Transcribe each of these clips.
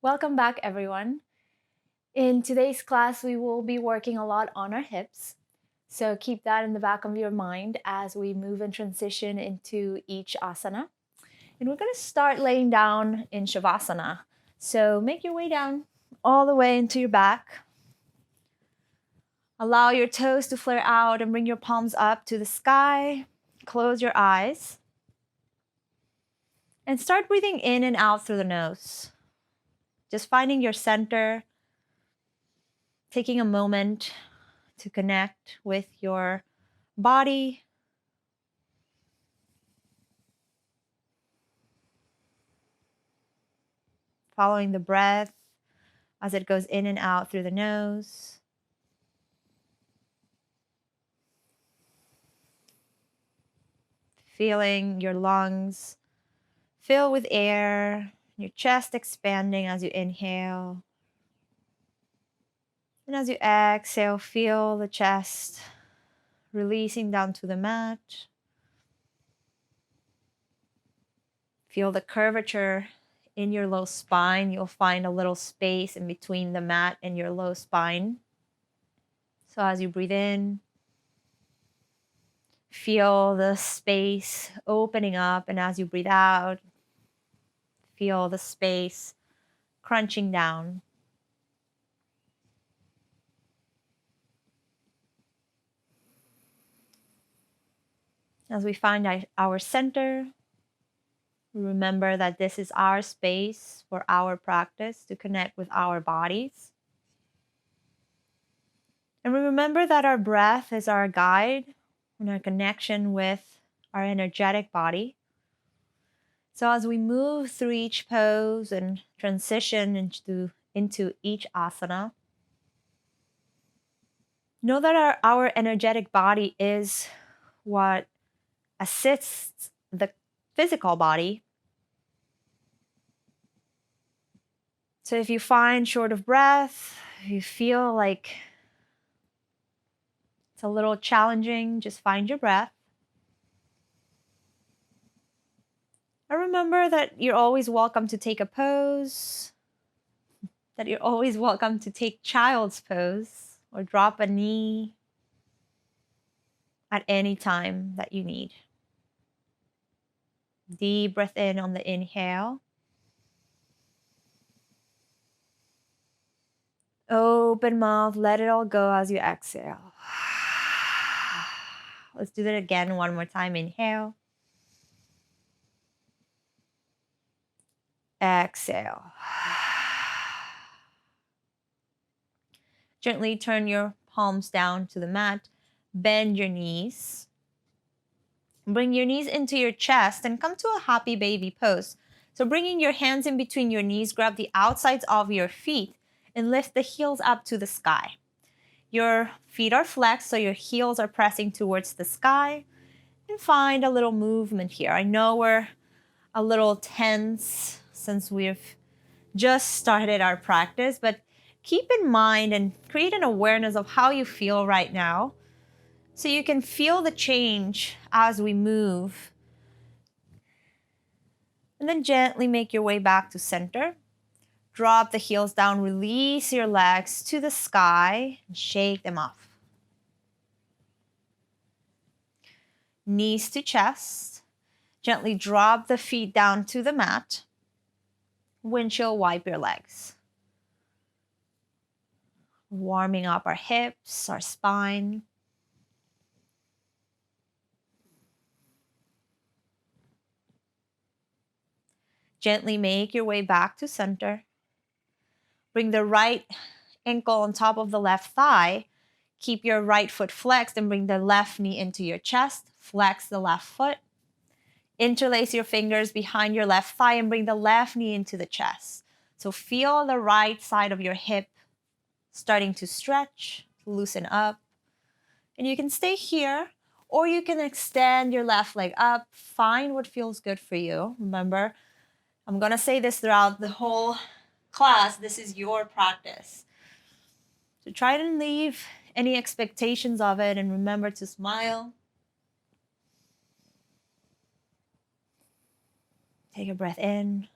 Welcome back, everyone. In today's class, we will be working a lot on our hips. So keep that in the back of your mind as we move and transition into each asana. And we're going to start laying down in Shavasana. So make your way down all the way into your back. Allow your toes to flare out and bring your palms up to the sky. Close your eyes. And start breathing in and out through the nose. Just finding your center, taking a moment to connect with your body. Following the breath as it goes in and out through the nose. Feeling your lungs fill with air, your chest expanding as you inhale. And as you exhale, feel the chest releasing down to the mat. Feel the curvature in your low spine. You'll find a little space in between the mat and your low spine. So as you breathe in, feel the space opening up, and as you breathe out, feel the space crunching down. As we find our center, remember that this is our space for our practice to connect with our bodies. And we remember that our breath is our guide and our connection with our energetic body. So as we move through each pose and transition into each asana, know that our energetic body is what assists the physical body. So if you find short of breath, if you feel like it's a little challenging, just find your breath. And remember that you're always welcome to take a pose, that you're always welcome to take child's pose or drop a knee at any time that you need. Deep breath in on the inhale. Open mouth, let it all go as you exhale. Let's do that again one more time. Inhale. Exhale. Gently turn your palms down to the mat. Bend your knees. Bring your knees into your chest and come to a happy baby pose. So bringing your hands in between your knees, grab the outsides of your feet and lift the heels up to the sky. Your feet are flexed, so your heels are pressing towards the sky. And find a little movement here. I know we're a little tense since we've just started our practice, but keep in mind and create an awareness of how you feel right now so you can feel the change as we move. And then gently make your way back to center. Drop the heels down, release your legs to the sky, and shake them off. Knees to chest. Gently drop the feet down to the mat. Windshield wipe your legs. Warming up our hips, our spine. Gently make your way back to center. Bring the right ankle on top of the left thigh. Keep your right foot flexed and bring the left knee into your chest. Flex the left foot. Interlace your fingers behind your left thigh and bring the left knee into the chest. So feel the right side of your hip starting to stretch, loosen up. And you can stay here or you can extend your left leg up. Find what feels good for you. Remember, I'm going to say this throughout the whole class. This is your practice. So try to leave any expectations of it and remember to smile. Take a breath in.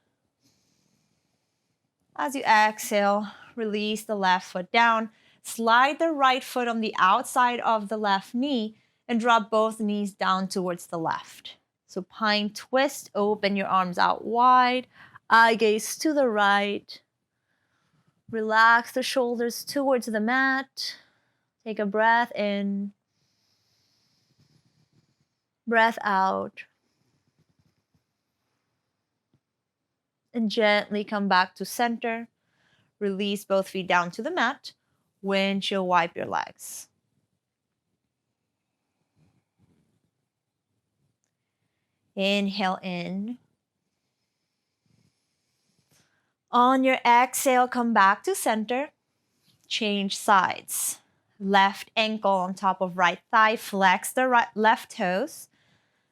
As you exhale, release the left foot down. Slide the right foot on the outside of the left knee and drop both knees down towards the left. So pine twist, open your arms out wide, eye gaze to the right. Relax the shoulders towards the mat. Take a breath in, breath out. And gently come back to center. Release both feet down to the mat. Windshield wipe your legs. Inhale in. On your exhale, come back to center. Change sides. Left ankle on top of right thigh. Flex the left toes.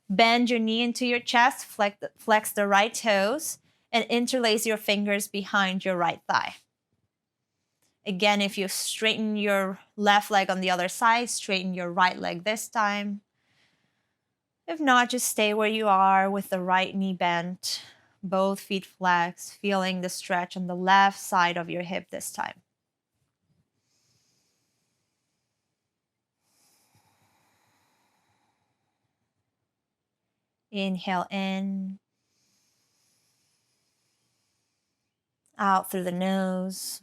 Bend your knee into your chest. Flex the right toes. And interlace your fingers behind your right thigh. Again, if you straighten your left leg on the other side, straighten your right leg this time. If not, just stay where you are with the right knee bent, both feet flexed, feeling the stretch on the left side of your hip this time. Inhale in, out through the nose,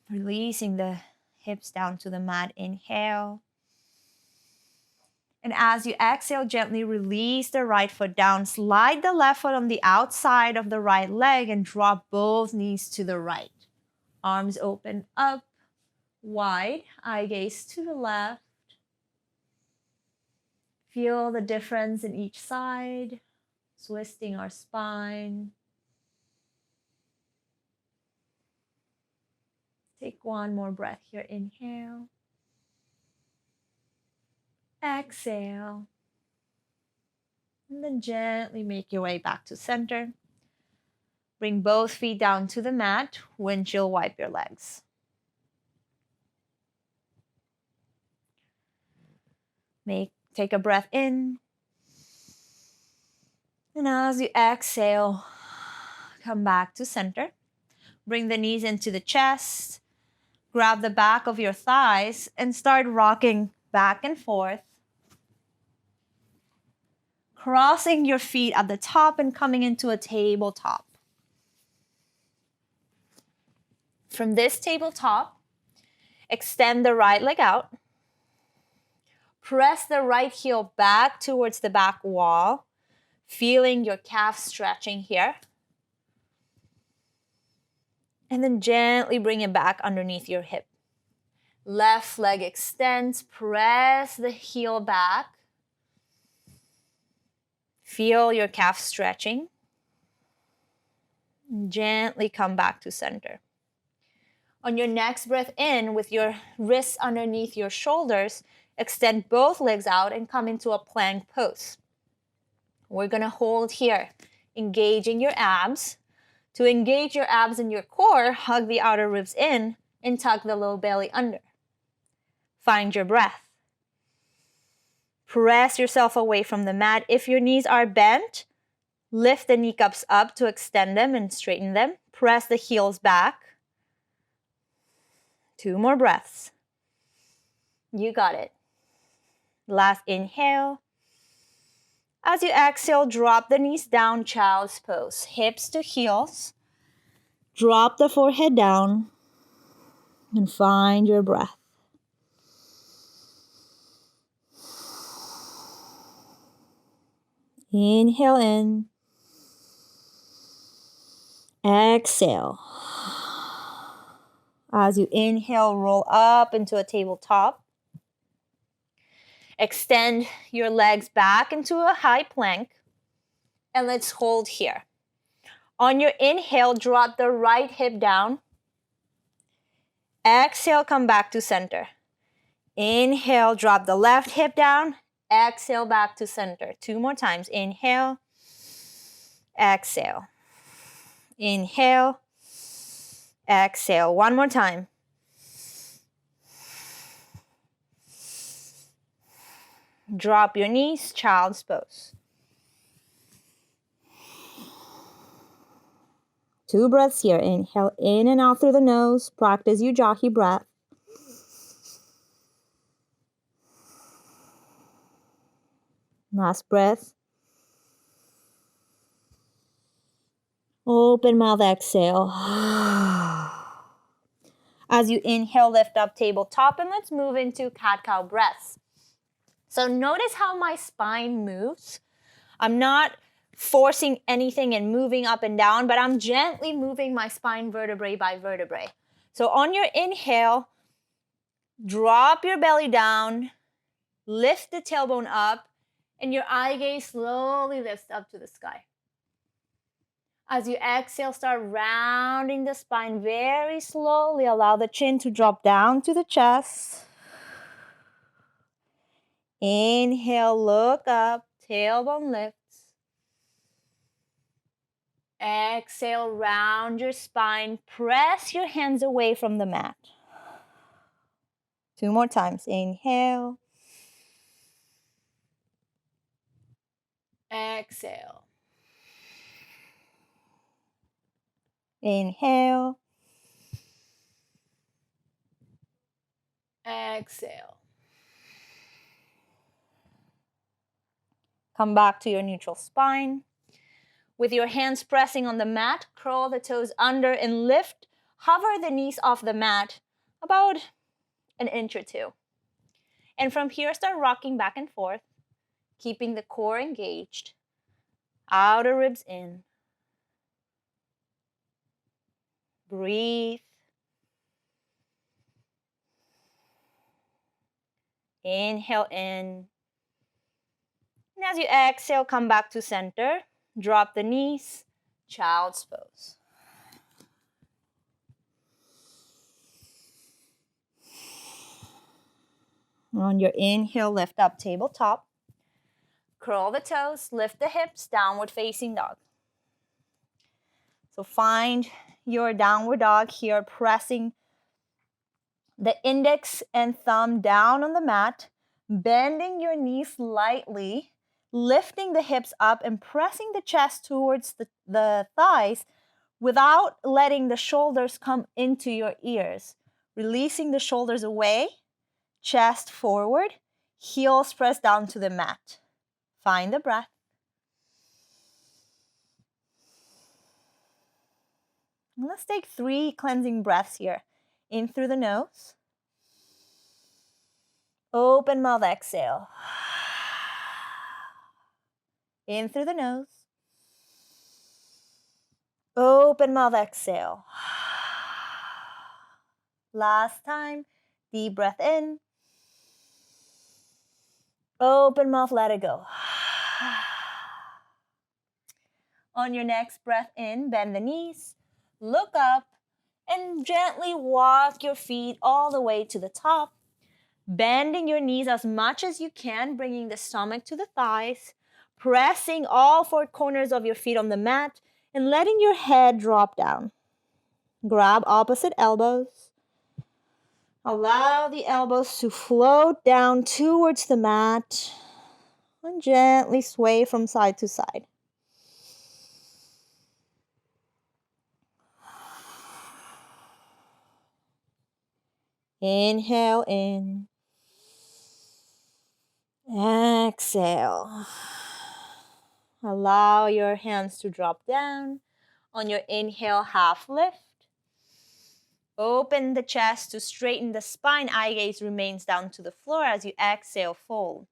releasing the hips down to the mat. Inhale. And as you exhale, gently release the right foot down. Slide the left foot on the outside of the right leg and drop both knees to the right. Arms open up, wide, eye gaze to the left. Feel the difference in each side, twisting our spine. Take one more breath here. Inhale. Exhale. And then gently make your way back to center. Bring both feet down to the mat. Windshield wipe your legs. Take a breath in. And as you exhale, come back to center. Bring the knees into the chest. Grab the back of your thighs and start rocking back and forth. Crossing your feet at the top and coming into a tabletop. From this tabletop, extend the right leg out. Press the right heel back towards the back wall, feeling your calf stretching here. And then gently bring it back underneath your hip. Left leg extends, press the heel back. Feel your calf stretching. Gently come back to center. On your next breath in, with your wrists underneath your shoulders, extend both legs out and come into a plank pose. We're gonna hold here, engaging your abs. To engage your abs and your core, hug the outer ribs in and tuck the low belly under. Find your breath. Press yourself away from the mat. If your knees are bent, lift the kneecaps up to extend them and straighten them. Press the heels back. 2 more breaths. You got it. Last inhale. As you exhale, drop the knees down, child's pose. Hips to heels. Drop the forehead down and find your breath. Inhale in. Exhale. As you inhale, roll up into a tabletop. Extend your legs back into a high plank. And let's hold here. On your inhale, drop the right hip down. Exhale, come back to center. Inhale, drop the left hip down. Exhale, back to center. 2 more times. Inhale. Exhale. Inhale. Exhale. 1 more time. Drop your knees, child's pose. 2 breaths here. Inhale in and out through the nose. Practice your Jahi breath. Last breath. Open mouth, exhale. As you inhale, lift up tabletop, and let's move into cat-cow breaths. So notice how my spine moves. I'm not forcing anything and moving up and down, but I'm gently moving my spine vertebrae by vertebrae. So on your inhale, drop your belly down, lift the tailbone up, and your eye gaze slowly lifts up to the sky. As you exhale, start rounding the spine very slowly. Allow the chin to drop down to the chest. Inhale, look up, tailbone lifts. Exhale, round your spine. Press your hands away from the mat. 2 more times. Inhale. Exhale. Inhale. Exhale. Come back to your neutral spine. With your hands pressing on the mat, curl the toes under and lift. Hover the knees off the mat about an inch or 2. And from here, start rocking back and forth, keeping the core engaged. Outer ribs in. Breathe. Inhale in. And as you exhale, come back to center. Drop the knees. Child's pose. On your inhale, lift up tabletop. Curl the toes, lift the hips, downward facing dog. So find your downward dog here, pressing the index and thumb down on the mat, bending your knees slightly, lifting the hips up and pressing the chest towards the thighs without letting the shoulders come into your ears. Releasing the shoulders away, chest forward, heels press down to the mat. Find the breath. Let's take 3 cleansing breaths here. In through the nose. Open mouth, exhale. In through the nose. Open mouth, exhale. Last time. Deep breath in. Open mouth, let it go. On your next breath in, bend the knees. Look up and gently walk your feet all the way to the top. Bending your knees as much as you can, bringing the stomach to the thighs. Pressing all 4 corners of your feet on the mat and letting your head drop down. Grab opposite elbows. Allow the elbows to float down towards the mat and gently sway from side to side. Inhale in. Exhale. Allow your hands to drop down. On your inhale, half lift. Open the chest to straighten the spine. Eye gaze remains down to the floor. As you exhale, fold.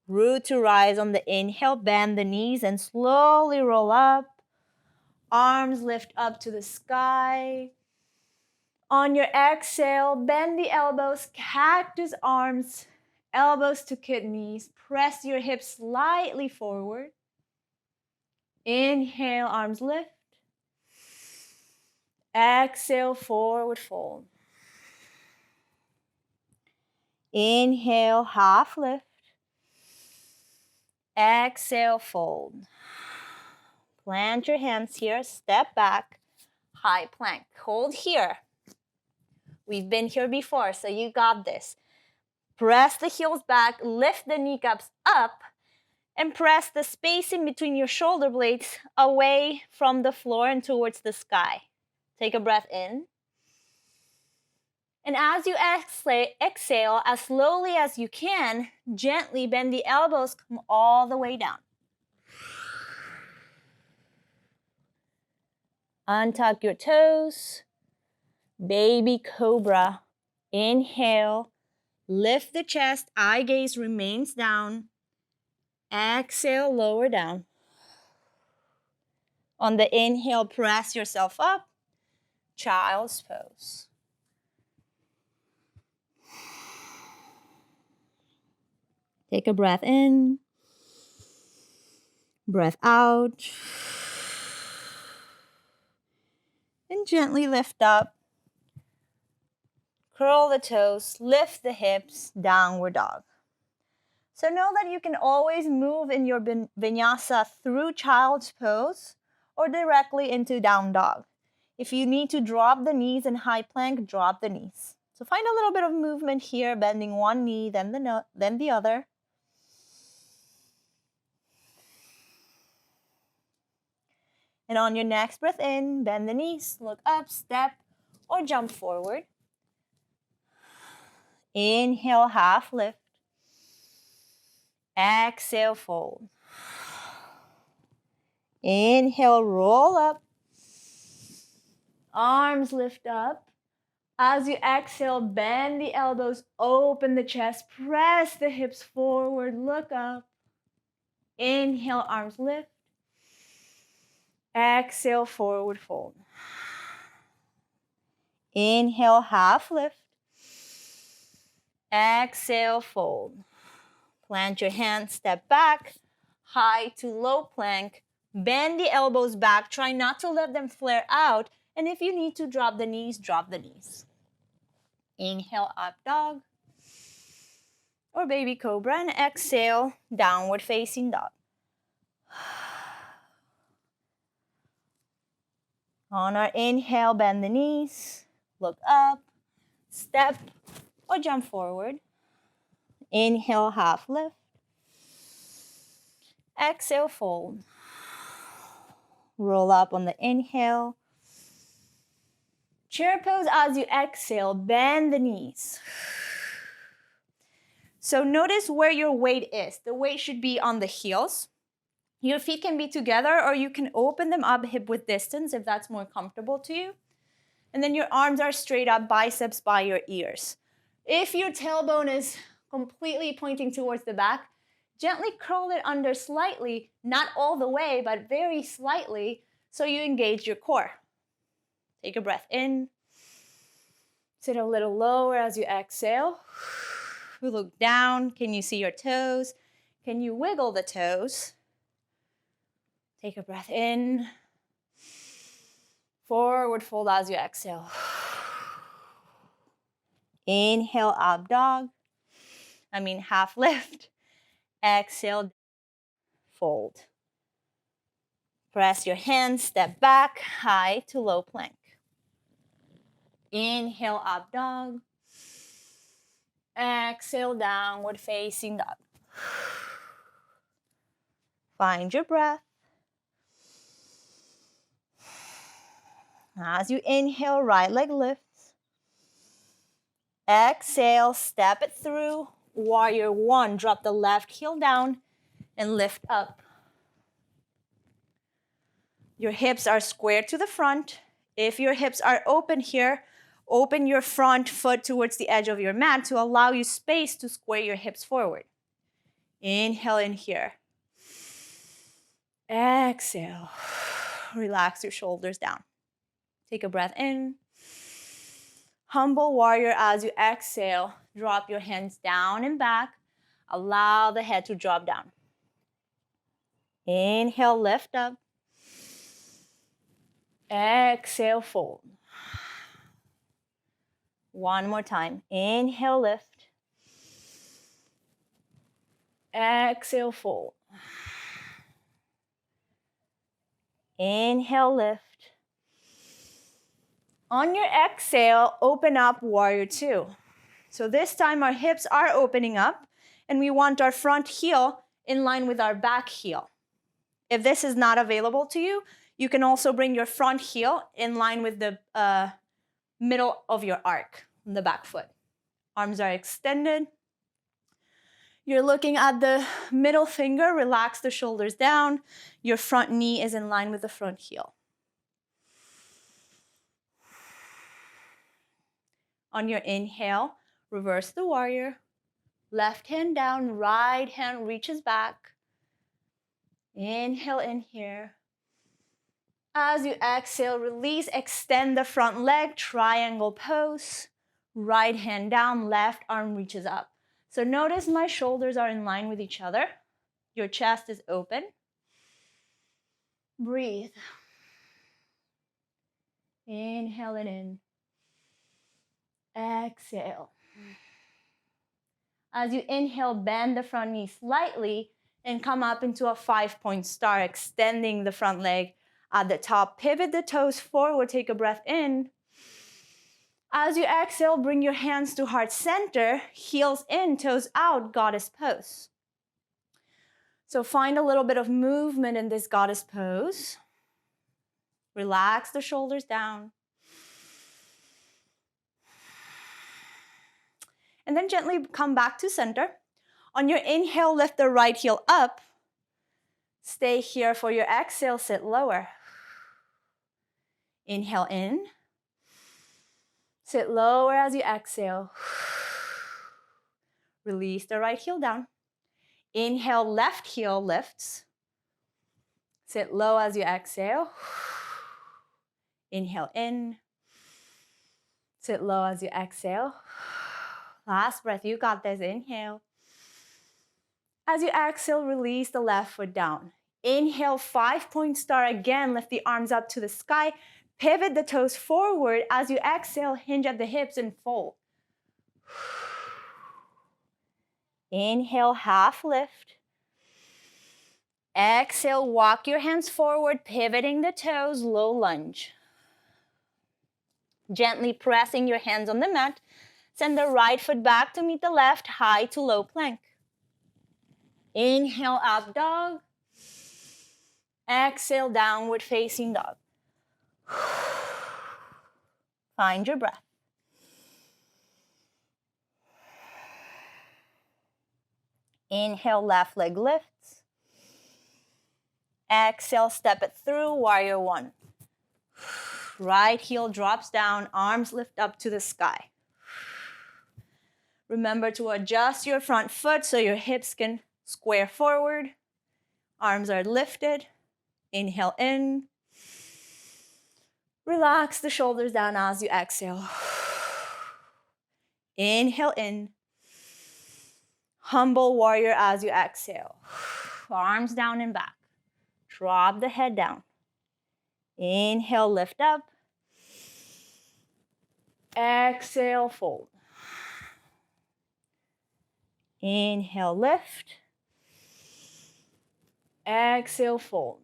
Root to rise on the inhale. Bend the knees and slowly roll up. Arms lift up to the sky. On your exhale, bend the elbows, cactus arms, elbows to kidneys. Press your hips slightly forward. Inhale, arms lift. Exhale, forward fold. Inhale, half lift. Exhale, fold. Plant your hands here, step back, high plank. Hold here. We've been here before, so you got this. Press the heels back, lift the kneecaps up, And press the space in between your shoulder blades away from the floor and towards the sky. Take a breath in. And as you exhale as slowly as you can, gently bend the elbows, come all the way down. Untuck your toes. Baby cobra. Inhale. Lift the chest. Eye gaze remains down. Exhale, lower down. On the inhale, press yourself up. Child's pose. Take a breath in. Breath out. And gently lift up. Curl the toes, lift the hips, downward dog. So know that you can always move in your vinyasa through child's pose or directly into down dog. If you need to drop the knees in high plank, drop the knees. So find a little bit of movement here, bending one knee, then the other. And on your next breath in, bend the knees, look up, step, or jump forward. Inhale, half lift. Exhale, fold. Inhale, roll up. Arms lift up. As you exhale, bend the elbows, open the chest, press the hips forward, look up. Inhale, arms lift. Exhale, forward fold. Inhale, half lift. Exhale, fold. Plant your hands, step back, high to low plank. Bend the elbows back. Try not to let them flare out. And if you need to drop the knees, drop the knees. Inhale, up dog. Or baby cobra. And exhale, downward facing dog. On our inhale, bend the knees. Look up, step, or jump forward. Inhale, half lift. Exhale, fold. Roll up on the inhale. Chair pose as you exhale, bend the knees. So notice where your weight is. The weight should be on the heels. Your feet can be together or you can open them up hip width distance if that's more comfortable to you. And then your arms are straight up, biceps by your ears. If your tailbone is completely pointing towards the back, gently curl it under slightly, not all the way, but very slightly, so you engage your core. Take a breath in. Sit a little lower as you exhale. We look down. Can you see your toes? Can you wiggle the toes? Take a breath in. Forward fold as you exhale. Inhale, up dog. Half lift. Exhale, fold. Press your hands, step back, high to low plank. Inhale, up dog. Exhale, downward facing dog. Find your breath. As you inhale, right leg lifts. Exhale, step it through. Warrior one, drop the left heel down and lift up. Your hips are squared to the front. If your hips are open here, open your front foot towards the edge of your mat to allow you space to square your hips forward. Inhale in here. Exhale. Relax your shoulders down. Take a breath in. Humble warrior as you exhale. Drop your hands down and back. Allow the head to drop down. Inhale, lift up. Exhale, fold. One more time. Inhale, lift. Exhale, fold. Inhale, lift. On your exhale, open up warrior two. So this time our hips are opening up and we want our front heel in line with our back heel. If this is not available to you, you can also bring your front heel in line with the middle of your arc, the back foot. Arms are extended. You're looking at the middle finger, relax the shoulders down. Your front knee is in line with the front heel. On your inhale, reverse the warrior. Left hand down, right hand reaches back. Inhale in here. As you exhale, release, extend the front leg, triangle pose. Right hand down, left arm reaches up. So notice my shoulders are in line with each other. Your chest is open. Breathe. Inhale it in. Exhale. As you inhale, bend the front knee slightly and come up into a 5-point star, extending the front leg at the top. Pivot the toes forward, take a breath in. As you exhale, bring your hands to heart center, heels in, toes out, goddess pose. So find a little bit of movement in this goddess pose. Relax the shoulders down. And then gently come back to center. On your inhale, lift the right heel up. Stay here for your exhale, sit lower. Inhale in. Sit lower as you exhale. Release the right heel down. Inhale, left heel lifts. Sit low as you exhale. Inhale in. Sit low as you exhale. Last breath, you got this. Inhale. As you exhale, release the left foot down. Inhale, 5-point star again. Lift the arms up to the sky. Pivot the toes forward. As you exhale, hinge at the hips and fold. Inhale, half lift. Exhale, walk your hands forward, pivoting the toes, low lunge. Gently pressing your hands on the mat. Send the right foot back to meet the left, high to low plank. Inhale, up dog. Exhale, downward facing dog. Find your breath. Inhale, left leg lifts. Exhale, step it through, warrior one. Right heel drops down, arms lift up to the sky. Remember to adjust your front foot so your hips can square forward. Arms are lifted. Inhale in. Relax the shoulders down as you exhale. Inhale in. Humble warrior as you exhale. Arms down and back. Drop the head down. Inhale, lift up. Exhale, fold. Inhale, lift. Exhale, fold.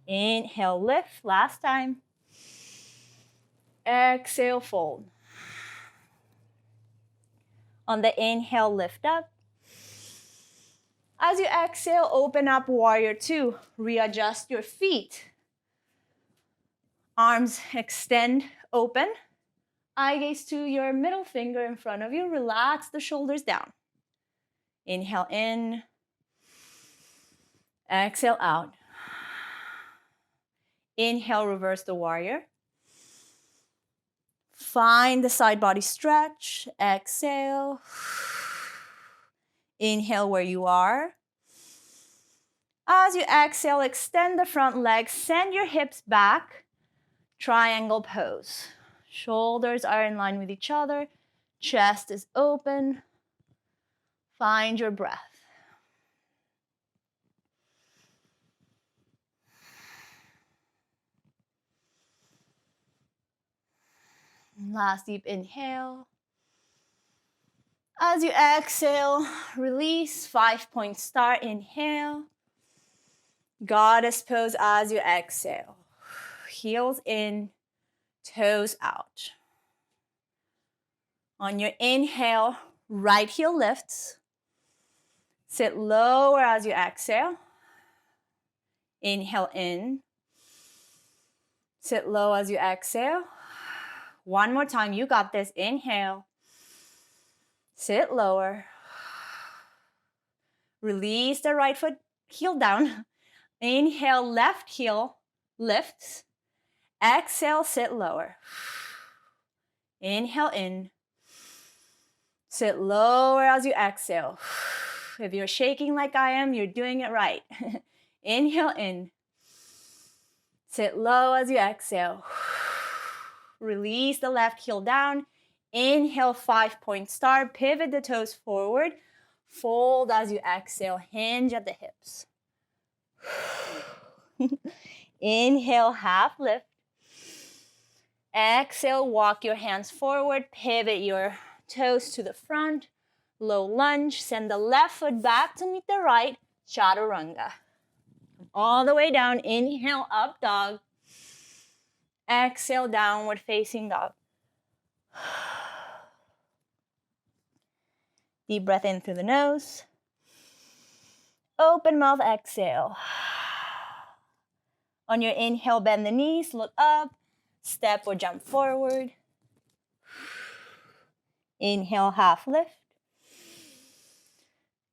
Inhale, lift. Last time. Exhale, fold. On the inhale, lift up. As you exhale, open up warrior two. Readjust your feet. Arms extend, open. Eye gaze to your middle finger in front of you. Relax the shoulders down. Inhale in. Exhale out. Inhale, reverse the warrior. Find the side body stretch. Exhale. Inhale where you are. As you exhale, extend the front leg. Send your hips back. Triangle pose. Shoulders are in line with each other. Chest is open. Find your breath. Last deep inhale. As you exhale, release. 5-point star. Inhale. Goddess pose as you exhale. Heels in, toes out. On your inhale, right heel lifts. Sit lower as you exhale. Inhale in. Sit low as you exhale. One more time, you got this. Inhale. Sit lower. Release the right foot, heel down. Inhale, left heel lifts. Exhale, sit lower. Inhale in. Sit lower as you exhale. If you're shaking like I am, you're doing it right. Inhale in. Sit low as you exhale. Release the left heel down. Inhale, 5-point star. Pivot the toes forward. Fold as you exhale. Hinge at the hips. Inhale, half lift. Exhale, walk your hands forward. Pivot your toes to the front. Low lunge. Send the left foot back to meet the right. Chaturanga. All the way down. Inhale, up dog. Exhale, downward facing dog. Deep breath in through the nose. Open mouth, exhale. On your inhale, bend the knees, look up, step or jump forward. Inhale, half lift.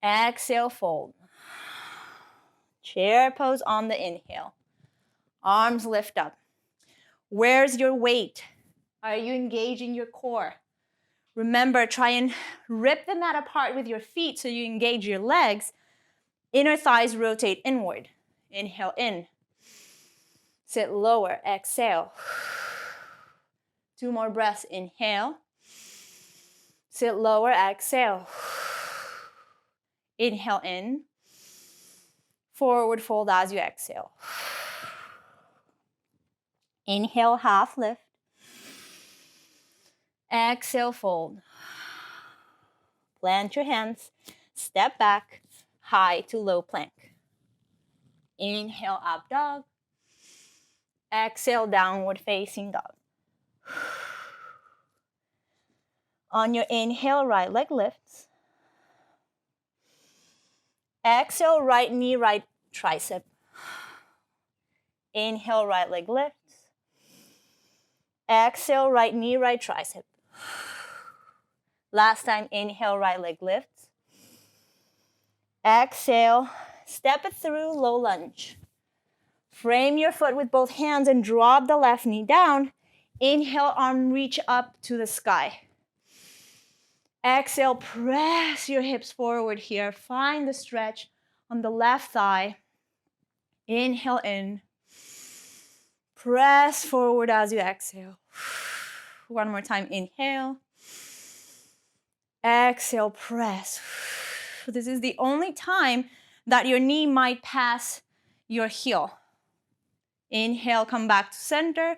Exhale, fold. Chair pose on the inhale. Arms lift up. Where's your weight? Are you engaging your core? Remember, try and rip the mat apart with your feet so you engage your legs. Inner thighs rotate inward. Inhale in. Sit lower. Exhale. 2 more breaths. Inhale. Sit lower. Exhale. Inhale in. Forward fold as you exhale. Inhale, half lift. Exhale, fold. Plant your hands. Step back. High to low plank. Inhale, up dog. Exhale, downward facing dog. On your inhale, right leg lifts. Exhale, right knee, right tricep. Inhale, right leg lifts. Exhale, right knee, right tricep. Last time, inhale, right leg lifts. Exhale, step it through, low lunge. Frame your foot with both hands and drop the left knee down. Inhale, arm reach up to the sky. Exhale, press your hips forward here. Find the stretch on the left thigh. Inhale in. Press forward as you exhale. One more time, inhale. Exhale, press. This is the only time that your knee might pass your heel. Inhale, come back to center.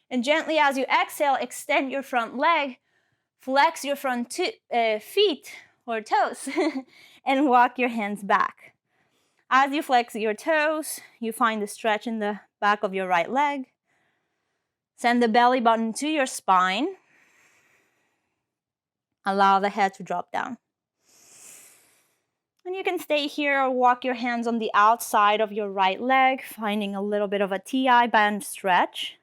And gently as you exhale, extend your front leg. Flex your front feet or toes and walk your hands back. As you flex your toes, you find the stretch in the back of your right leg. Send the belly button to your spine. Allow the head to drop down. And you can stay here or walk your hands on the outside of your right leg, finding a little bit of a TI band stretch.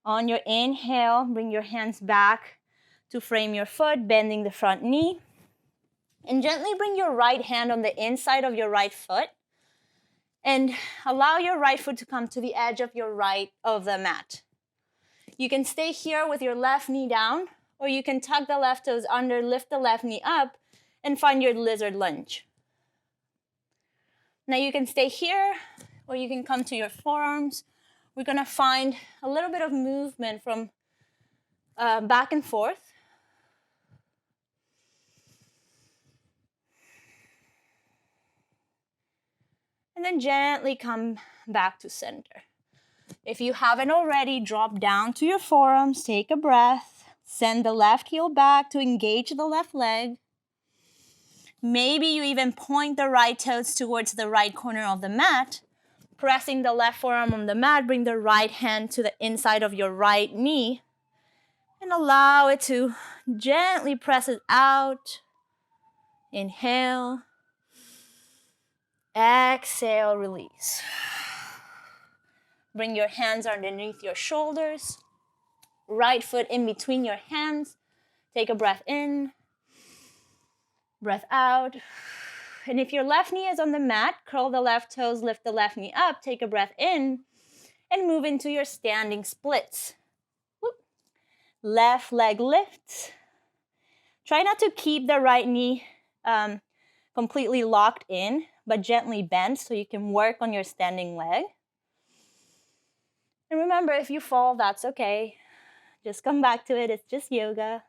On your inhale, bring your hands back to frame your foot, bending the front knee. And gently bring your right hand on the inside of your right foot. And allow your right foot to come to the edge of the mat. You can stay here with your left knee down, or you can tuck the left toes under, lift the left knee up, and find your lizard lunge. Now you can stay here, or you can come to your forearms. We're gonna find a little bit of movement from back and forth. And then gently come back to center. If you haven't already, drop down to your forearms, take a breath, send the left heel back to engage the left leg. Maybe you even point the right toes towards the right corner of the mat. Pressing the left forearm on the mat, bring the right hand to the inside of your right knee. And allow it to gently press it out. Inhale. Exhale, release. Bring your hands underneath your shoulders. Right foot in between your hands. Take a breath in. Breath out. And if your left knee is on the mat, curl the left toes, lift the left knee up, take a breath in, and move into your standing splits. Whoop. Left leg lifts. Try not to keep the right knee completely locked in, but gently bend so you can work on your standing leg. And remember, if you fall, that's okay. Just come back to it. It's just yoga.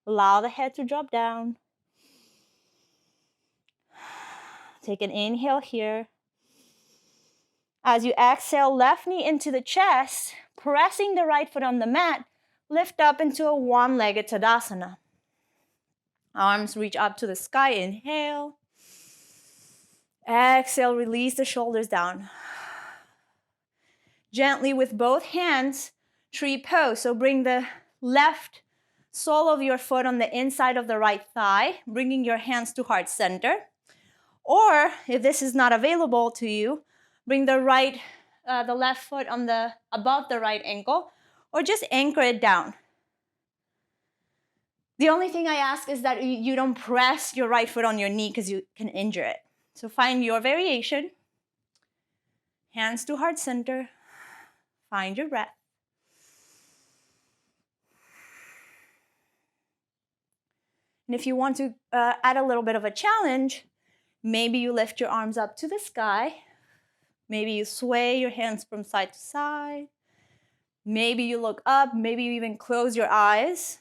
Allow the head to drop down. Take an inhale here. As you exhale, left knee into the chest, pressing the right foot on the mat, lift up into a one-legged Tadasana. Arms reach up to the sky, inhale. Exhale, release the shoulders down. Gently with both hands, tree pose. So bring the left sole of your foot on the inside of the right thigh, bringing your hands to heart center. Or if this is not available to you, bring the left foot on above the right ankle, or just anchor it down. The only thing I ask is that you don't press your right foot on your knee because you can injure it. So find your variation. Hands to heart center. Find your breath. And if you want to add a little bit of a challenge, maybe you lift your arms up to the sky. Maybe you sway your hands from side to side. Maybe you look up. Maybe you even close your eyes.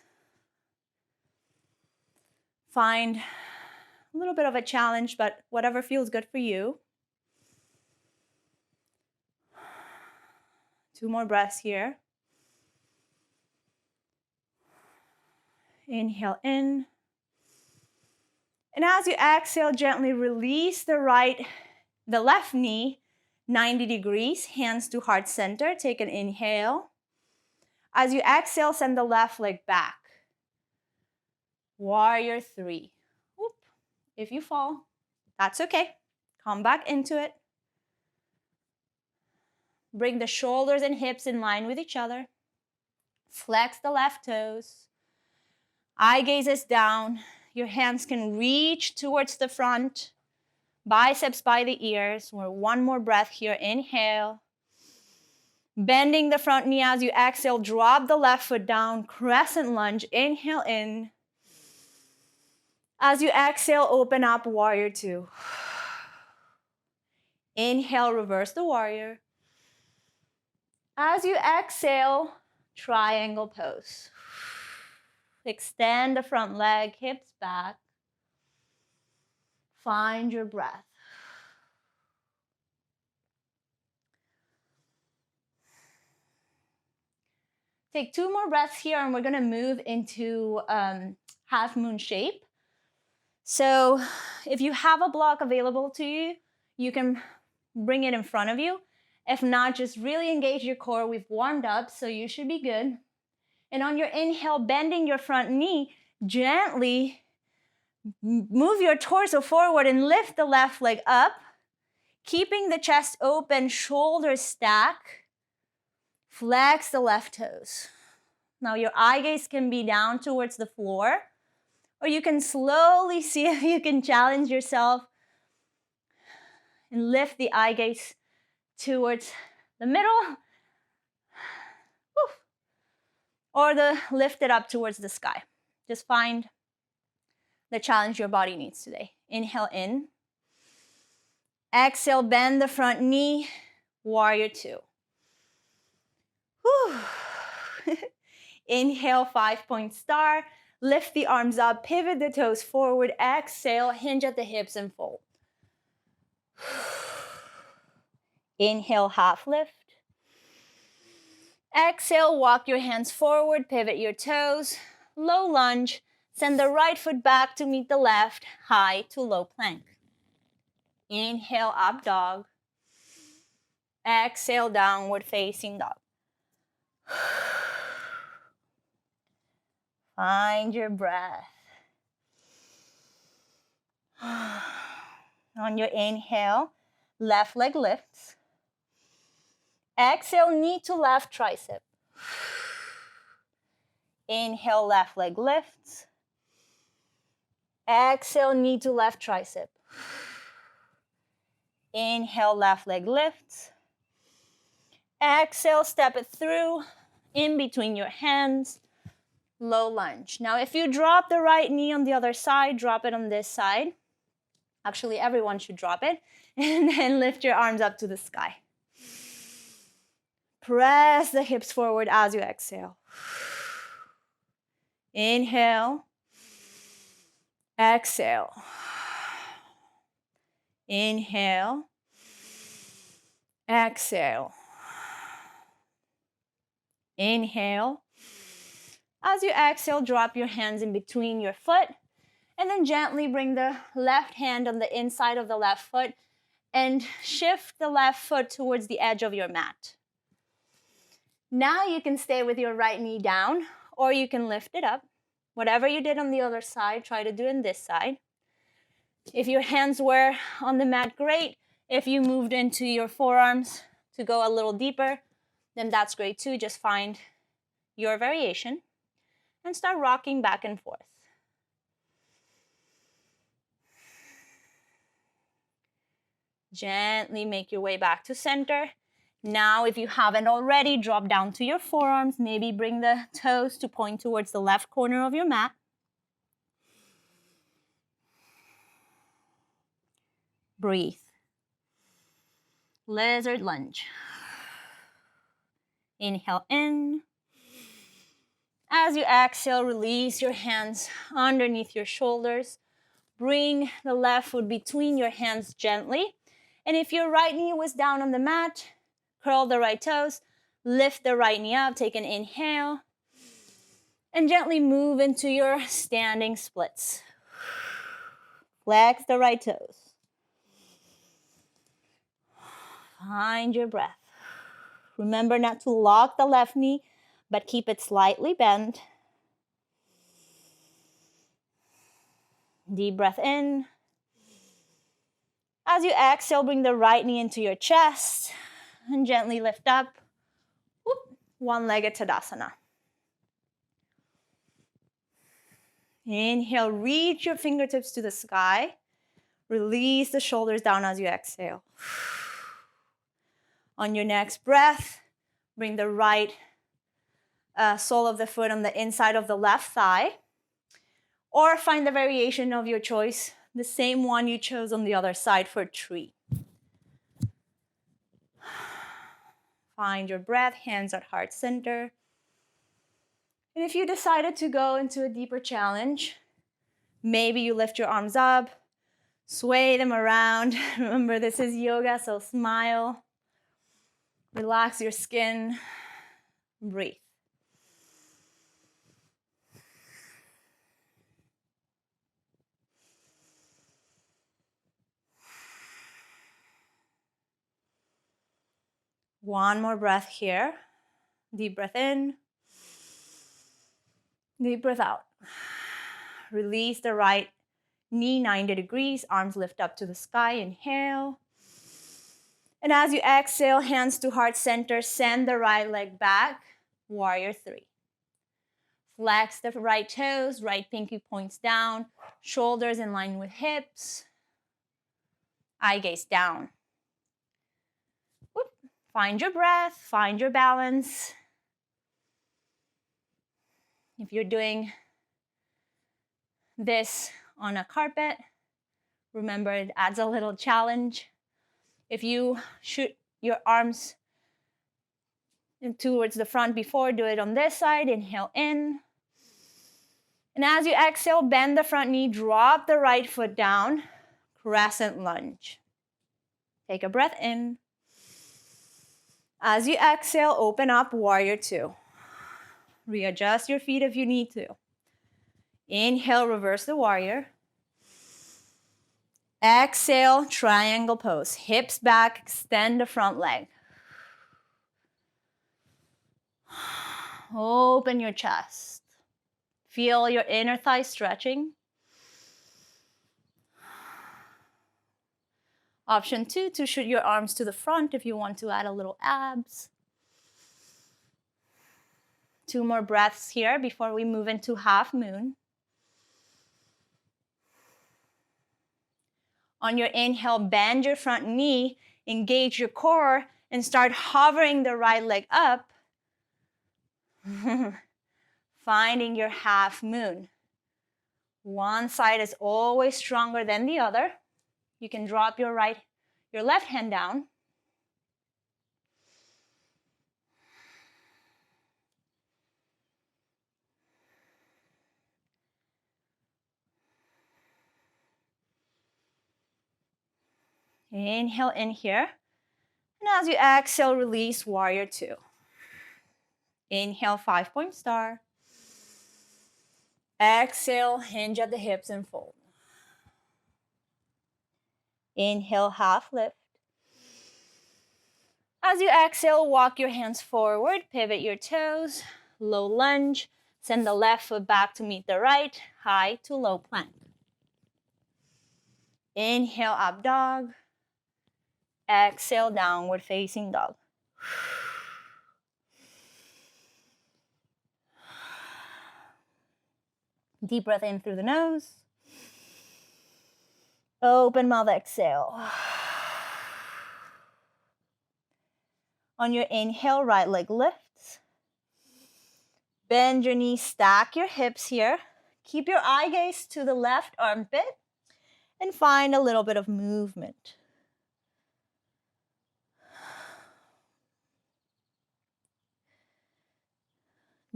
Find a little bit of a challenge, but whatever feels good for you. 2 more breaths here. Inhale in. And as you exhale, gently release the left knee 90 degrees, hands to heart center. Take an inhale. As you exhale, send the left leg back. Warrior 3. Whoop. If you fall, that's okay. Come back into it. Bring the shoulders and hips in line with each other. Flex the left toes. Eye gaze is down. Your hands can reach towards the front. Biceps by the ears. We're 1 more breath here. Inhale. Bending the front knee as you exhale. Drop the left foot down. Crescent lunge. Inhale in. As you exhale, open up, warrior 2. Inhale, reverse the warrior. As you exhale, triangle pose. Extend the front leg, hips back. Find your breath. Take 2 more breaths here, and we're going to move into half moon shape. So if you have a block available to you, you can bring it in front of you. If not, just really engage your core. We've warmed up, so you should be good. And on your inhale, bending your front knee, gently move your torso forward and lift the left leg up, keeping the chest open, shoulders stack. Flex the left toes. Now your eye gaze can be down towards the floor, or you can slowly see if you can challenge yourself and lift the eye gaze towards the middle, or lift it up towards the sky. Just find the challenge your body needs today. Inhale in. Exhale, bend the front knee, warrior 2. Inhale, 5-point star. Lift the arms up, pivot the toes forward. Exhale, hinge at the hips and fold. Inhale, half lift. Exhale, walk your hands forward, pivot your toes. Low lunge. Send the right foot back to meet the left, high to low plank. Inhale, up dog. Exhale, downward facing dog. Find your breath. On your inhale, left leg lifts. Exhale, knee to left tricep. Inhale, left leg lifts. Exhale, knee to left tricep. Inhale, left leg lifts. Exhale, step it through in between your hands. Low lunge. Now, if you drop the right knee on the other side, drop it on this side. Actually, everyone should drop it. And then lift your arms up to the sky. Press the hips forward as you exhale. Inhale. Exhale. Inhale. Exhale. Inhale. As you exhale, drop your hands in between your foot and then gently bring the left hand on the inside of the left foot and shift the left foot towards the edge of your mat. Now you can stay with your right knee down or you can lift it up. Whatever you did on the other side, try to do on this side. If your hands were on the mat, great. If you moved into your forearms to go a little deeper, then that's great too. Just find your variation and start rocking back and forth. Gently make your way back to center. Now, if you haven't already, drop down to your forearms. Maybe bring the toes to point towards the left corner of your mat. Breathe. Lizard lunge. Inhale in. As you exhale, release your hands underneath your shoulders. Bring the left foot between your hands gently. And if your right knee was down on the mat, curl the right toes, lift the right knee up, take an inhale, and gently move into your standing splits. Flex the right toes. Find your breath. Remember not to lock the left knee, but keep it slightly bent. Deep breath in. As you exhale, bring the right knee into your chest and gently lift up. One-legged Tadasana. Inhale, reach your fingertips to the sky. Release the shoulders down as you exhale. On your next breath, bring the right sole of the foot on the inside of the left thigh. Or find the variation of your choice, the same one you chose on the other side for tree. Find your breath, hands at heart center. And if you decided to go into a deeper challenge, maybe you lift your arms up, sway them around. Remember, this is yoga, so smile. Relax your skin. Breathe. One more breath here. Deep breath in. Deep breath out. Release the right knee 90 degrees. Arms lift up to the sky. Inhale. And as you exhale, hands to heart center, send the right leg back. Warrior 3. Flex the right toes, right pinky points down, shoulders in line with hips. Eye gaze down. Find your breath, find your balance. If you're doing this on a carpet, remember it adds a little challenge. If you shoot your arms towards the front before, do it on this side. Inhale in. And as you exhale, bend the front knee, drop the right foot down, crescent lunge. Take a breath in. As you exhale, open up, warrior 2. Readjust your feet if you need to. Inhale, reverse the warrior. Exhale, triangle pose. Hips back, extend the front leg. Open your chest. Feel your inner thigh stretching. Option 2, to shoot your arms to the front if you want to add a little abs. 2 more breaths here before we move into half moon. On your inhale, bend your front knee, engage your core, and start hovering the right leg up. Finding your half moon. One side is always stronger than the other. You can drop your left hand down. Inhale in here. And as you exhale, release warrior 2. Inhale, 5-point star. Exhale, hinge at the hips and fold. Inhale, half lift. As you exhale, walk your hands forward, pivot your toes, low lunge, send the left foot back to meet the right, high to low plank. Inhale, up dog. Exhale, downward facing dog. Deep breath in through the nose. Open mouth, exhale. On your inhale, right leg lifts. Bend your knees, stack your hips here. Keep your eye gaze to the left armpit and find a little bit of movement.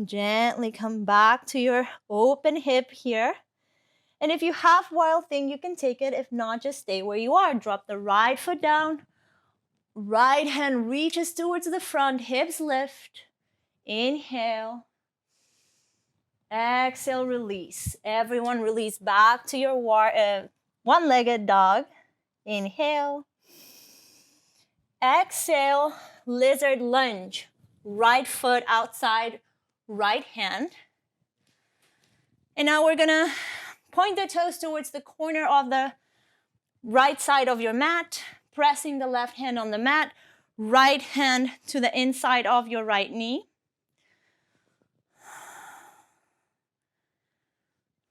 Gently come back to your open hip here. And if you have wild thing, you can take it. If not, just stay where you are. Drop the right foot down. Right hand reaches towards the front, hips lift. Inhale. Exhale, release. Everyone release back to your one-legged dog. Inhale. Exhale, lizard lunge. Right foot outside, right hand. And now we're gonna point the toes towards the corner of the right side of your mat, pressing the left hand on the mat, right hand to the inside of your right knee.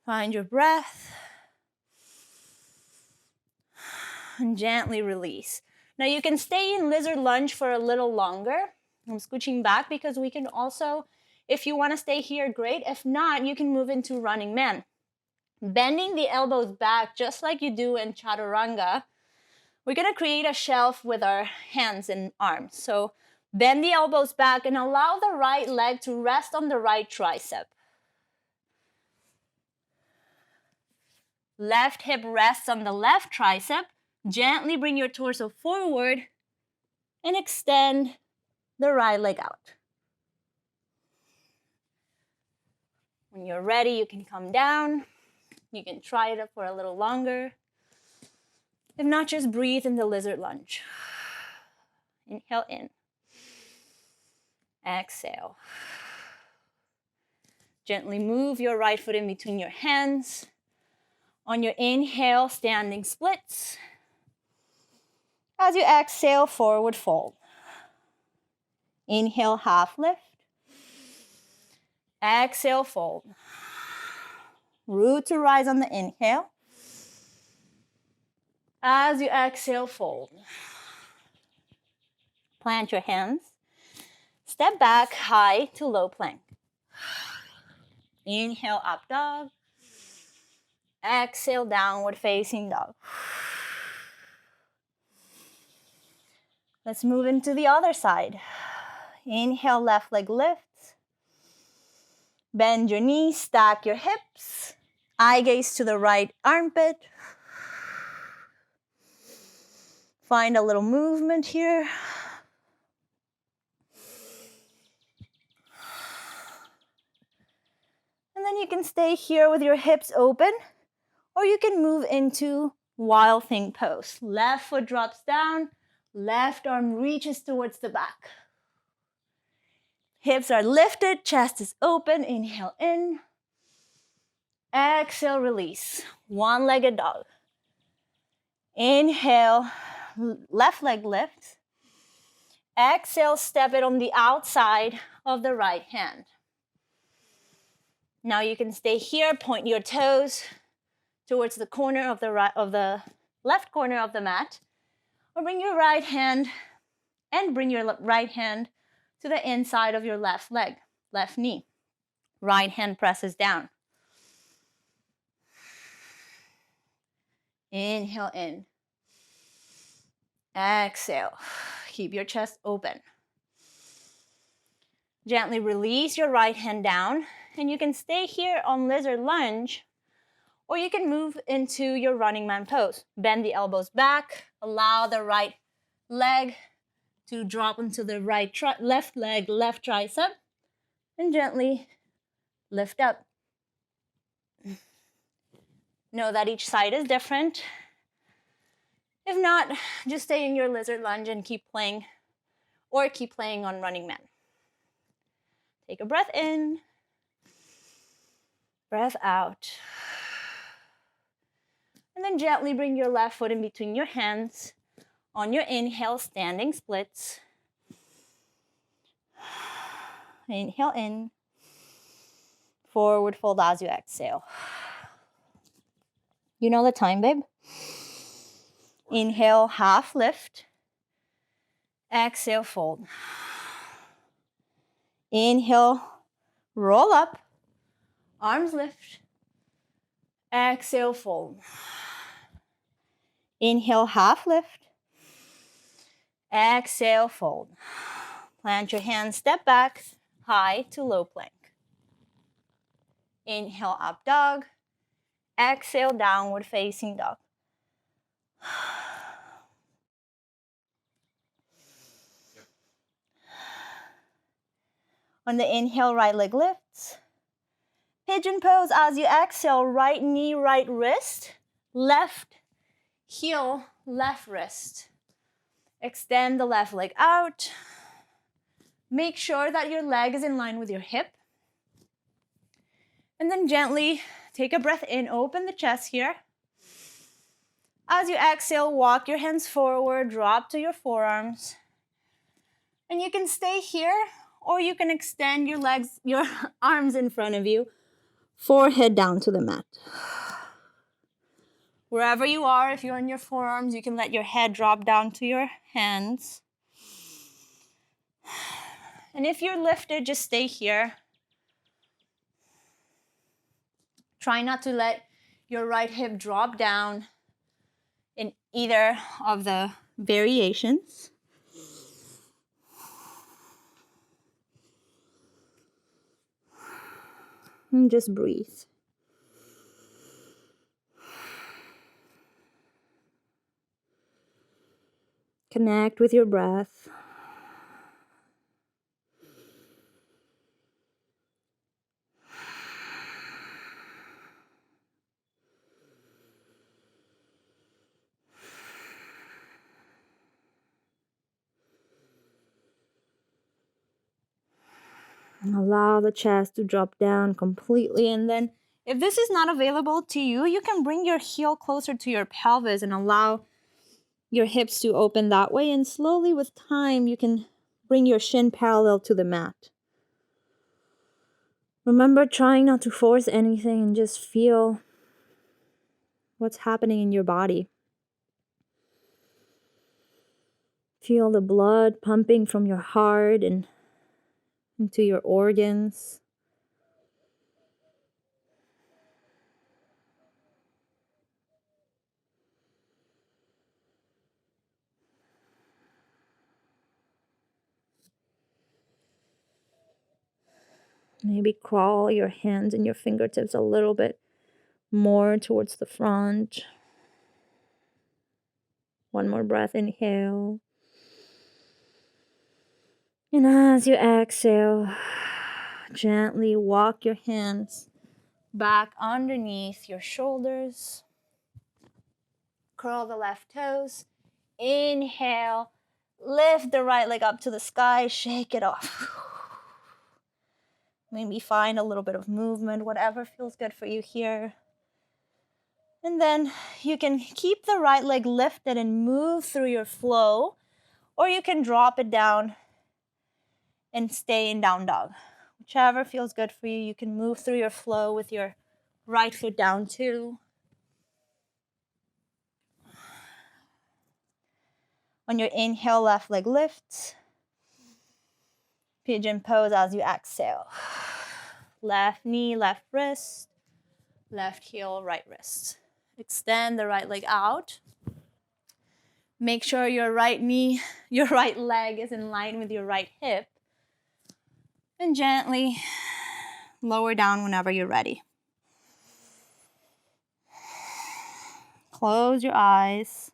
Find your breath. And gently release. Now you can stay in lizard lunge for a little longer. I'm scooching back because we can also, if you want to stay here, great. If not, you can move into running man. Bending the elbows back just like you do in chaturanga. We're going to create a shelf with our hands and arms. So bend the elbows back and allow the right leg to rest on the right tricep. Left hip rests on the left tricep. Gently bring your torso forward and extend the right leg out. When you're ready, you can come down. You can try it for a little longer. If not, just breathe in the lizard lunge. Inhale in. Exhale. Gently move your right foot in between your hands. On your inhale, standing splits. As you exhale, forward fold. Inhale, half lift. Exhale, fold. Root to rise on the inhale. As you exhale, fold. Plant your hands. Step back, high to low plank. Inhale, up dog. Exhale, downward facing dog. Let's move into the other side. Inhale, left leg lifts. Bend your knees, stack your hips. Eye gaze to the right armpit. Find a little movement here. And then you can stay here with your hips open, or you can move into wild thing pose. Left foot drops down. Left arm reaches towards the back. Hips are lifted, chest is open. Inhale in. Exhale, release. One-legged dog. Inhale, left leg lifts. Exhale, step it on the outside of the right hand. Now you can stay here, point your toes towards the corner of the left corner of the mat, or bring your right hand to the inside of your left leg, left knee. Right hand presses down. Inhale in. Exhale. Keep your chest open. Gently release your right hand down, and you can stay here on lizard lunge, or you can move into your running man pose. Bend the elbows back, allow the right leg to drop into the left leg, left tricep, and gently lift up. Know that each side is different. If not, just stay in your lizard lunge and keep playing, or keep playing on running man. Take a breath in, breath out. And then gently bring your left foot in between your hands. On your inhale, standing splits. Inhale in. Forward fold as you exhale. You know the time, babe? Inhale, half lift. Exhale, fold. Inhale, roll up. Arms lift. Exhale, fold. Inhale, half lift. Exhale, fold. Plant your hands, step back, high to low plank. Inhale, up dog. Exhale, downward facing dog. On the inhale, right leg lifts. Pigeon pose as you exhale, right knee, right wrist, left heel, left wrist. Extend the left leg out. Make sure that your leg is in line with your hip. And then gently take a breath in, open the chest here. As you exhale, walk your hands forward, drop to your forearms. And you can stay here, or you can extend your legs, your arms in front of you, forehead down to the mat. Wherever you are, if you're on your forearms, you can let your head drop down to your hands. And if you're lifted, just stay here. Try not to let your right hip drop down in either of the variations. And just breathe. Connect with your breath. And allow the chest to drop down completely. And then if this is not available to you, you can bring your heel closer to your pelvis and allow your hips to open that way. And slowly with time, you can bring your shin parallel to the mat. Remember, trying not to force anything and just feel what's happening in your body. Feel the blood pumping from your heart and into your organs. Maybe crawl your hands and your fingertips a little bit more towards the front. One more breath, inhale. And as you exhale, gently walk your hands back underneath your shoulders. Curl the left toes. Inhale. Lift the right leg up to the sky. Shake it off. Maybe find a little bit of movement, whatever feels good for you here. And then you can keep the right leg lifted and move through your flow, or you can drop it down and stay in down dog. Whichever feels good for you. You can move through your flow with your right foot down too. On your inhale, left leg lifts. Pigeon pose as you exhale. Left knee, left wrist. Left heel, right wrist. Extend the right leg out. Make sure your right knee, your right leg is in line with your right hip. And gently lower down whenever you're ready. Close your eyes.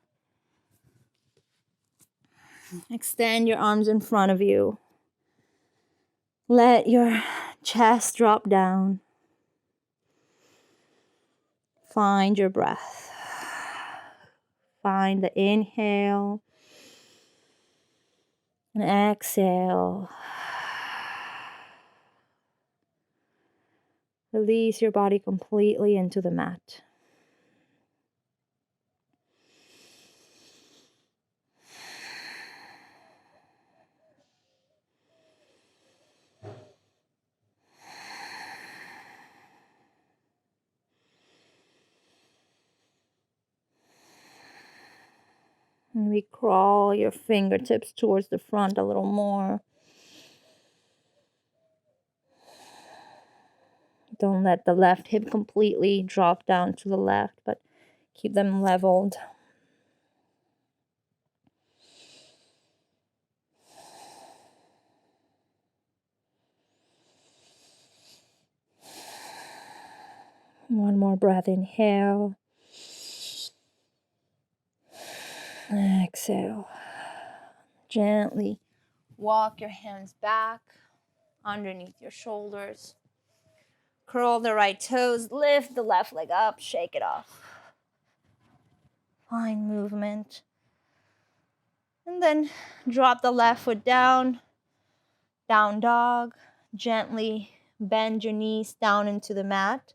Extend your arms in front of you. Let your chest drop down. Find your breath. Find the inhale and exhale. Release your body completely into the mat. Maybe crawl your fingertips towards the front a little more. Don't let the left hip completely drop down to the left, but keep them leveled. One more breath, inhale. Exhale. Gently walk your hands back underneath your shoulders. Curl the right toes, lift the left leg up, shake it off. Find movement. And then drop the left foot down, down dog. Gently bend your knees down into the mat,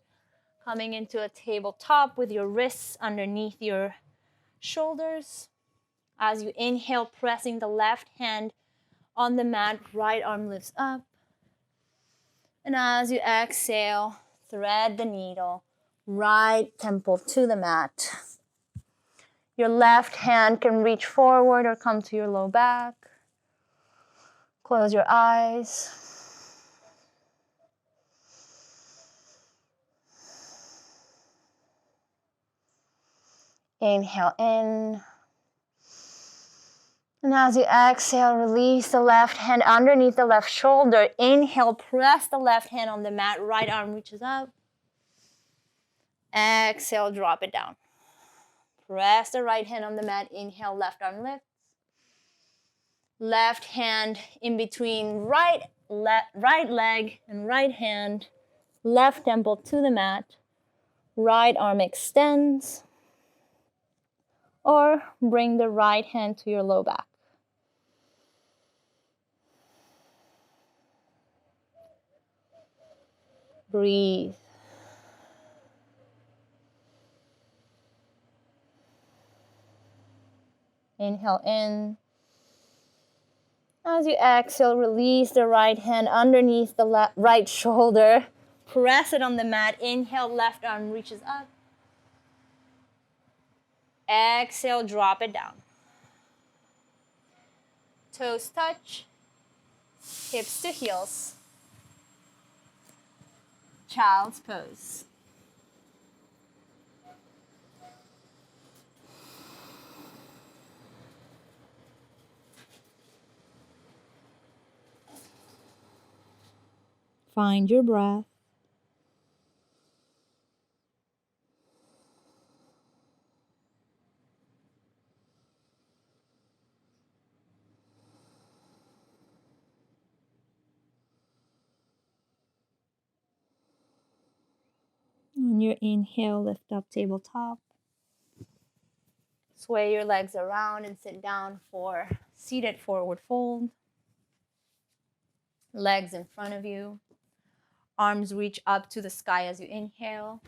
coming into a tabletop with your wrists underneath your shoulders. As you inhale, pressing the left hand on the mat, right arm lifts up. And as you exhale, thread the needle, right temple to the mat. Your left hand can reach forward or come to your low back. Close your eyes. Inhale in. And as you exhale, release the left hand underneath the left shoulder. Inhale, press the left hand on the mat. Right arm reaches up. Exhale, drop it down. Press the right hand on the mat. Inhale, left arm lifts. Left hand in between right leg and right hand. Left temple to the mat. Right arm extends. Or bring the right hand to your low back. Breathe. Inhale in. As you exhale, release the right hand underneath the right shoulder. Press it on the mat. Inhale, left arm reaches up. Exhale, drop it down. Toes touch. Hips to heels. Child's pose. Find your breath. On your inhale, lift up tabletop. Sway your legs around and sit down for seated forward fold. Legs in front of you. Arms reach up to the sky as you inhale.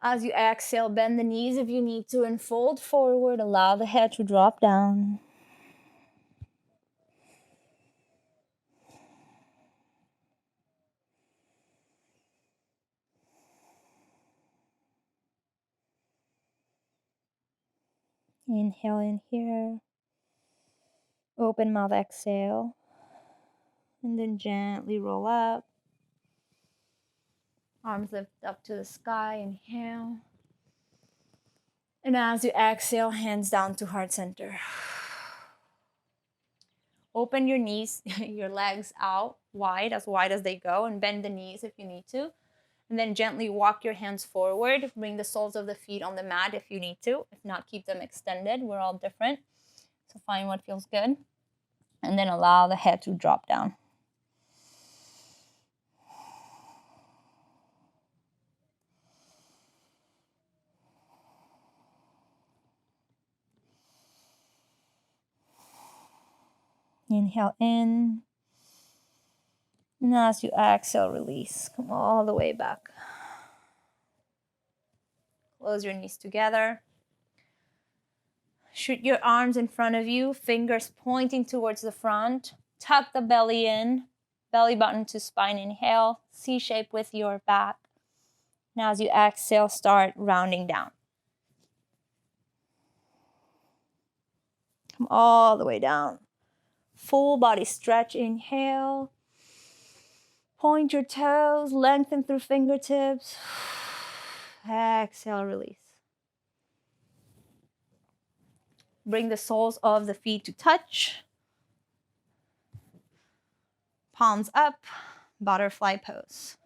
As you exhale, bend the knees if you need to and fold forward. Allow the head to drop down. Inhale in here. Open mouth, exhale. And then gently roll up. Arms lift up to the sky. Inhale. And as you exhale, hands down to heart center. Open your knees, your legs out wide as they go, and bend the knees if you need to. And then gently walk your hands forward. Bring the soles of the feet on the mat if you need to. If not, keep them extended. We're all different. So find what feels good. And then allow the head to drop down. Inhale in. And as you exhale, release. Come all the way back. Close your knees together. Shoot your arms in front of you, fingers pointing towards the front. Tuck the belly in, belly button to spine. Inhale, C shape with your back. Now as you exhale, start rounding down. Come all the way down. Full body stretch. Inhale. Point your toes, lengthen through fingertips. Exhale, release. Bring the soles of the feet to touch. Palms up, butterfly pose.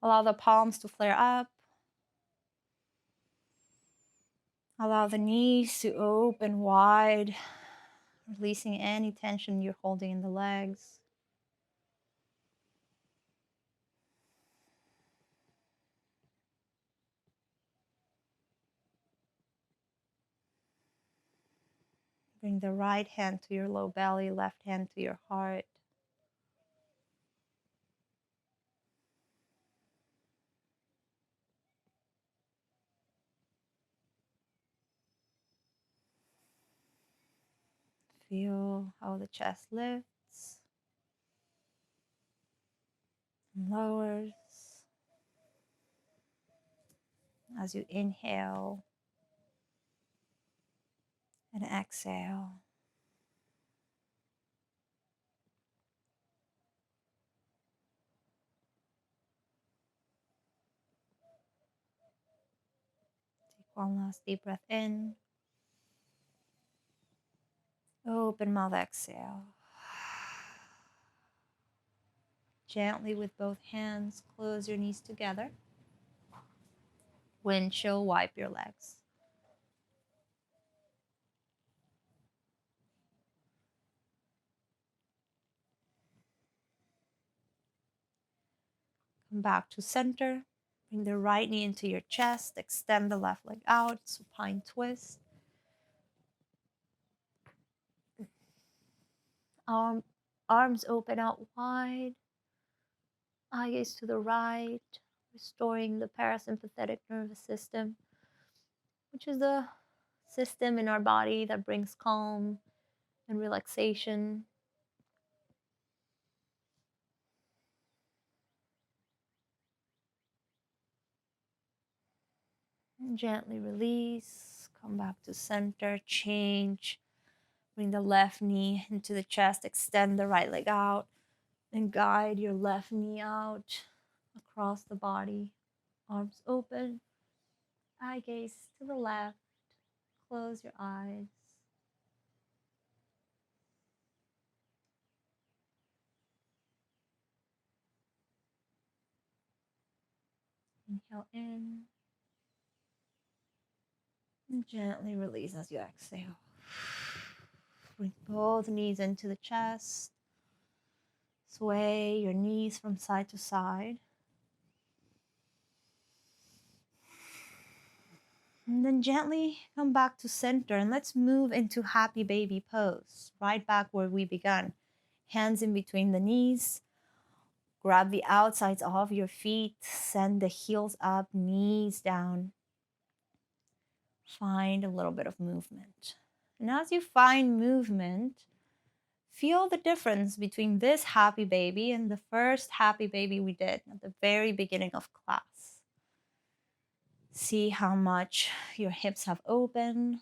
Allow the palms to flare up. Allow the knees to open wide, releasing any tension you're holding in the legs. Bring the right hand to your low belly, left hand to your heart. Feel how the chest lifts and lowers as you inhale and exhale. Take one last deep breath in. Open mouth, exhale. Gently with both hands, close your knees together. Windshield wipe your legs. Come back to center. Bring the right knee into your chest. Extend the left leg out. Supine twist. Arms open out wide. Eye gaze to the right. Restoring the parasympathetic nervous system, which is the system in our body that brings calm and relaxation. And gently release. Come back to center. Change. Bring the left knee into the chest. Extend the right leg out. And guide your left knee out across the body. Arms open. Eye gaze to the left. Close your eyes. Inhale in. And gently release as you exhale. Bring both knees into the chest. Sway your knees from side to side. And then gently come back to center and let's move into happy baby pose, right back where we began. Hands in between the knees. Grab the outsides of your feet, send the heels up, knees down. Find a little bit of movement. And as you find movement, feel the difference between this happy baby and the first happy baby we did at the very beginning of class. See how much your hips have opened,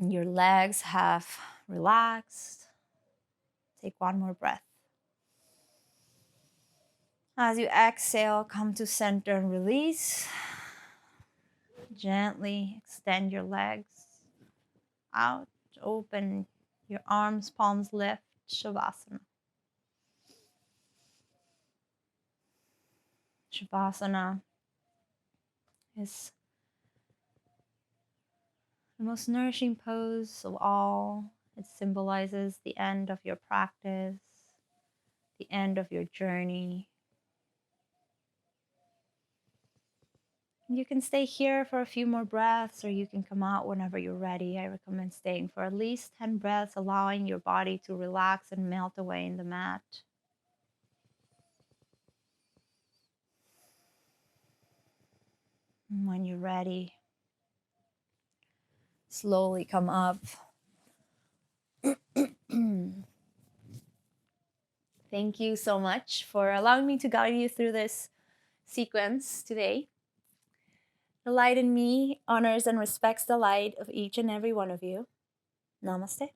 your legs have relaxed. Take one more breath. As you exhale, come to center and release. Gently extend your legs out, open your arms, palms lift, Shavasana. Shavasana is the most nourishing pose of all. It symbolizes the end of your practice, the end of your journey. You can stay here for a few more breaths, or you can come out whenever you're ready. I recommend staying for at least 10 breaths, allowing your body to relax and melt away in the mat. And when you're ready, slowly come up. Thank you so much for allowing me to guide you through this sequence today. The light in me honors and respects the light of each and every one of you. Namaste.